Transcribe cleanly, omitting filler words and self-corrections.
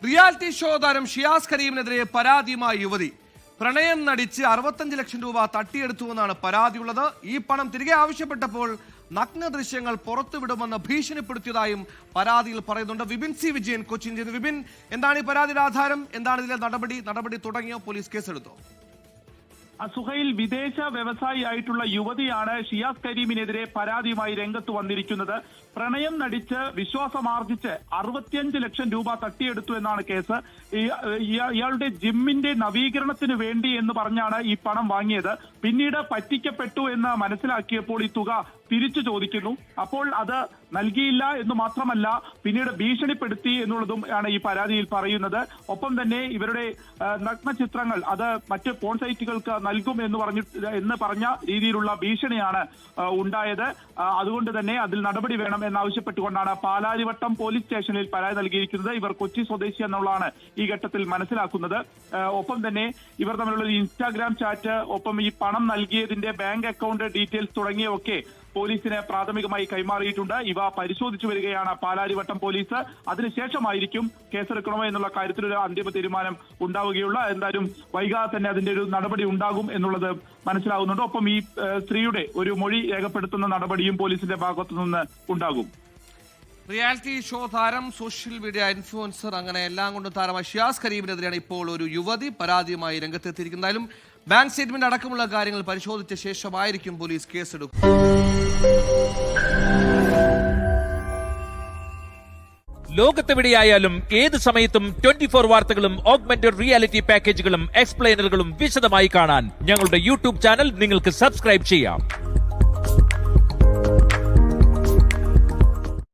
Reality show താരം ഷിയാസ് കരീമിനെതിരെ പരാതിയുമായി യുവതി. പ്രണയം നടിച്ച് 65 ലക്ഷം രൂപ തട്ടിയെടുത്തുവെന്നാണ് പരാതിയുള്ളത്. ഈ പണം തിരികെ ആവശ്യപ്പെട്ടപ്പോൾ നഗ്ന ദൃശ്യങ്ങൾ പുറത്തുവിടുമെന്ന് ഭീഷണിപ്പെടുത്തിയതായും പരാതിയിൽ പറയുന്നുണ്ട്. വിപിൻ സി വിജയൻ കൊച്ചിൻ ചെയ്തു. വിപിൻ, എന്താണ് ഈ പരാതിയുടെ ആധാരം? എന്താണ് ഇതിലെ നടപടി തുടങ്ങിയോ? പോലീസ് കേസെടുത്തോ? സുഹൈൽ, വിദേശ വ്യവസായിയായിട്ടുള്ള യുവതിയാണ് ഷിയാസ് കരീമിനെതിരെ പരാതിയുമായി രംഗത്ത് വന്നിരിക്കുന്നത്. പ്രണയം നടിച്ച് വിശ്വാസമാർജിച്ച് 65 ലക്ഷം രൂപ തട്ടിയെടുത്തു എന്നാണ് കേസ്. ഇയാളുടെ ജിമ്മിന്റെ നവീകരണത്തിന് വേണ്ടി എന്ന് പറഞ്ഞാണ് ഈ പണം വാങ്ങിയത്. പിന്നീട് പറ്റിക്കപ്പെട്ടു എന്ന് മനസ്സിലാക്കിയപ്പോൾ ഈ തുക തിരിച്ചു ചോദിക്കുന്നു. അപ്പോൾ അത് നൽകിയില്ല എന്ന് മാത്രമല്ല, പിന്നീട് ഭീഷണിപ്പെടുത്തി എന്നുള്ളതും ആണ് ഈ പരാതിയിൽ പറയുന്നത്. ഒപ്പം തന്നെ ഇവരുടെ നഗ്നചിത്രങ്ങൾ അത് മറ്റ് പോൺ സൈറ്റുകൾക്ക് നൽകും എന്ന് പറഞ്ഞ രീതിയിലുള്ള ഭീഷണിയാണ് ഉണ്ടായത്. അതുകൊണ്ട് തന്നെ അതിൽ നടപടി വേണം എന്നാവശ്യപ്പെട്ടുകൊണ്ടാണ് പാലാരിവട്ടം പോലീസ് സ്റ്റേഷനിൽ പരാതി നൽകിയിരിക്കുന്നത്. ഇവർ കൊച്ചി സ്വദേശി എന്നുള്ളതാണ് ഈ ഘട്ടത്തിൽ മനസ്സിലാക്കുന്നത്. ഒപ്പം തന്നെ ഇവർ തമ്മിലുള്ള ഇൻസ്റ്റാഗ്രാം ചാറ്റ്, ഒപ്പം ഈ പണം നൽകിയതിന്റെ ബാങ്ക് അക്കൗണ്ട് ഡീറ്റെയിൽസ് തുടങ്ങിയവയൊക്കെ പോലീസിന് പ്രാഥമികമായി കൈമാറിയിട്ടുണ്ട്. ഇവ പരിശോധിച്ചു വരികയാണ് പാലാരിവട്ടം പോലീസ്. അതിനുശേഷമായിരിക്കും കേസെടുക്കണമോ എന്നുള്ള കാര്യത്തിൽ ഒരു അന്തിമ തീരുമാനം ഉണ്ടാവുകയുള്ള. എന്തായാലും വൈകാതെ തന്നെ അതിന്റെ ഒരു നടപടി ഉണ്ടാകും എന്നുള്ളത് മനസ്സിലാകുന്നുണ്ട്. ഒപ്പം ഈ സ്ത്രീയുടെ ഒരു മൊഴി രേഖപ്പെടുത്തുന്ന നടപടിയും പോലീസിന്റെ ഭാഗത്തു നിന്ന് ഉണ്ടാകും. റിയാലിറ്റി ഷോ താരം, സോഷ്യൽ മീഡിയ ഇൻഫ്ലുവൻസർ, അങ്ങനെ എല്ലാം കൊണ്ടും താരമായ ഷിയാസ് കരീമിനെതിരെയാണ് ഇപ്പോൾ ഒരു യുവതി പരാതിയുമായി രംഗത്തെത്തിയിരിക്കുന്നത്. എന്തായാലും ബാങ്ക് സ്റ്റേറ്റ്മെന്റ് അടക്കമുള്ള കാര്യങ്ങൾ പരിശോധിച്ച ശേഷമായിരിക്കും പോലീസ് കേസെടുക്കുക. ലോകത്തെവിടെയായാലും ഏത് സമയത്തും 24 വാർത്തകളും ഓഗ്മെന്റഡ് റിയാലിറ്റി പാക്കേജുകളും എക്സ്പ്ലെയിനറുകളും വിശദമായി കാണാൻ ഞങ്ങളുടെ യൂട്യൂബ് ചാനൽ നിങ്ങൾക്ക് സബ്സ്ക്രൈബ് ചെയ്യാം.